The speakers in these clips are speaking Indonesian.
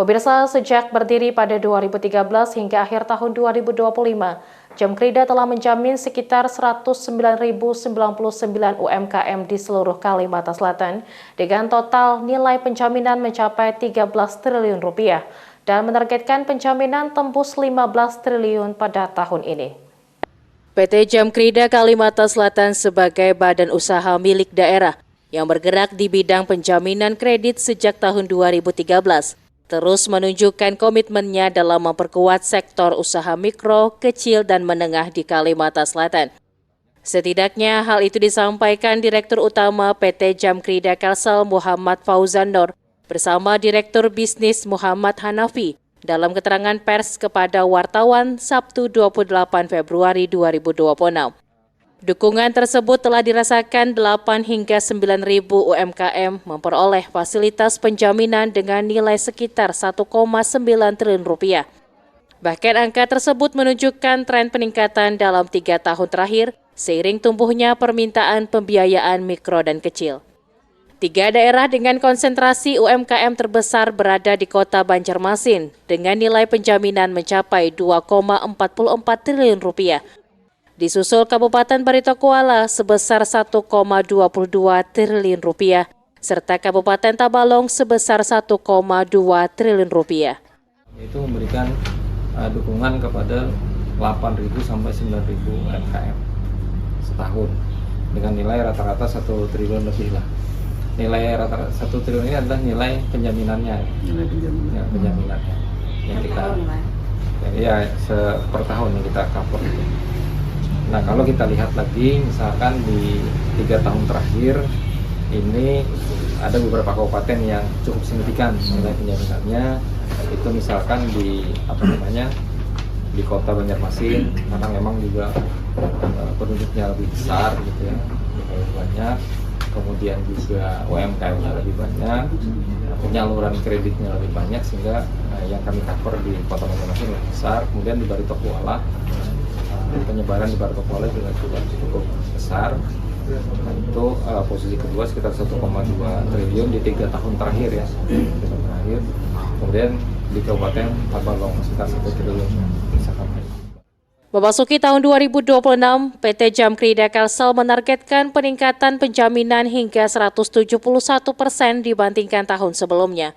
Pemirsa, sejak berdiri pada 2013 hingga akhir tahun 2025, Jamkrida telah menjamin sekitar 109.099 UMKM di seluruh Kalimantan Selatan dengan total nilai penjaminan mencapai 13 triliun rupiah dan menargetkan penjaminan tembus 15 triliun pada tahun ini. PT Jamkrida Kalimantan Selatan sebagai badan usaha milik daerah yang bergerak di bidang penjaminan kredit sejak tahun 2013. Terus menunjukkan komitmennya dalam memperkuat sektor usaha mikro, kecil, dan menengah di Kalimantan Selatan. Setidaknya hal itu disampaikan Direktur Utama PT Jamkrida Kalsel Muhammad Fauzan Nur bersama Direktur Bisnis Muhammad Hanafi dalam keterangan pers kepada wartawan Sabtu 28 Februari 2026. Dukungan tersebut telah dirasakan 8 hingga 9.000 UMKM memperoleh fasilitas penjaminan dengan nilai sekitar 1,9 triliun rupiah. Bahkan angka tersebut menunjukkan tren peningkatan dalam 3 tahun terakhir seiring tumbuhnya permintaan pembiayaan mikro dan kecil. 3 daerah dengan konsentrasi UMKM terbesar berada di kota Banjarmasin dengan nilai penjaminan mencapai 2,44 triliun rupiah. Disusul Kabupaten Barito Kuala sebesar 1,22 triliun rupiah, serta Kabupaten Tabalong sebesar 1,2 triliun rupiah. Itu memberikan dukungan kepada 8.000 sampai 9.000 UMKM setahun dengan nilai rata-rata 1 triliun lebih lah. Nilai rata-rata 1 triliun ini adalah nilai penjaminannya. Ya, penjaminannya yang kita per tahun yang kita cover itu. Nah, kalau kita lihat lagi, misalkan di 3 tahun terakhir ini ada beberapa kabupaten yang cukup signifikan nilai penjaminannya. Itu misalkan di di kota Banjarmasin, karena memang juga penduduknya lebih besar gitu ya, lebih banyak. Kemudian juga UMKM-nya lebih banyak, penyaluran kreditnya lebih banyak, sehingga yang kami cover di kota Banjarmasin lebih besar. Kemudian di Barito Kuala, penyebaran di Barito Kuala juga cukup besar. Nah, itu posisi kedua sekitar 1,2 triliun di 3 tahun terakhir ya. Kemudian di Kabupaten Tabalong sekitar 1 triliun. Memasuki tahun 2026, PT Jamkrida Kalsel menargetkan peningkatan penjaminan hingga 171% dibandingkan tahun sebelumnya.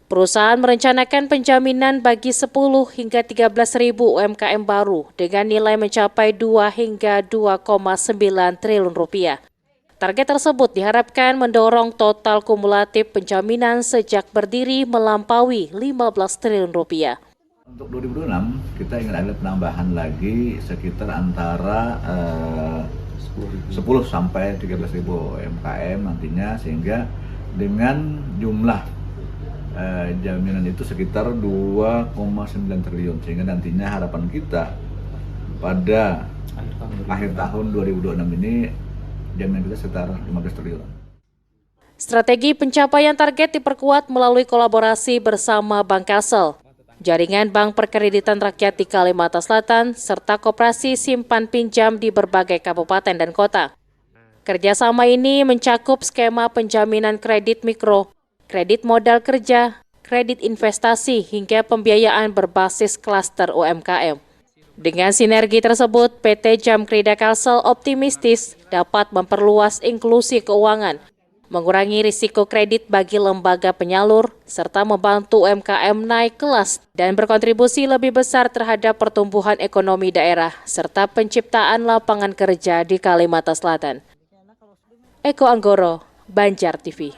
Perusahaan merencanakan penjaminan bagi 10 hingga 13.000 UMKM baru dengan nilai mencapai 2 hingga 2,9 triliun rupiah. Target tersebut diharapkan mendorong total kumulatif penjaminan sejak berdiri melampaui 15 triliun rupiah. Untuk 2026 kita ingin ada penambahan lagi sekitar antara 10 sampai 13.000 UMKM nantinya, sehingga dengan jumlah jaminan itu sekitar 2,9 triliun, sehingga nantinya harapan kita pada akhir tahun 2026 ini jaminan kita sekitar 15 triliun. Strategi pencapaian target diperkuat melalui kolaborasi bersama Bank Kalsel, Jaringan Bank Perkreditan Rakyat di Kalimantan Selatan, serta koperasi simpan pinjam di berbagai kabupaten dan kota. Kerjasama ini mencakup skema penjaminan kredit mikro, kredit modal kerja, kredit investasi, hingga pembiayaan berbasis klaster UMKM. Dengan sinergi tersebut, PT Jamkrida Kalsel optimistis dapat memperluas inklusi keuangan, mengurangi risiko kredit bagi lembaga penyalur, serta membantu UMKM naik kelas dan berkontribusi lebih besar terhadap pertumbuhan ekonomi daerah, serta penciptaan lapangan kerja di Kalimantan Selatan. Eko Anggoro, Banjar TV.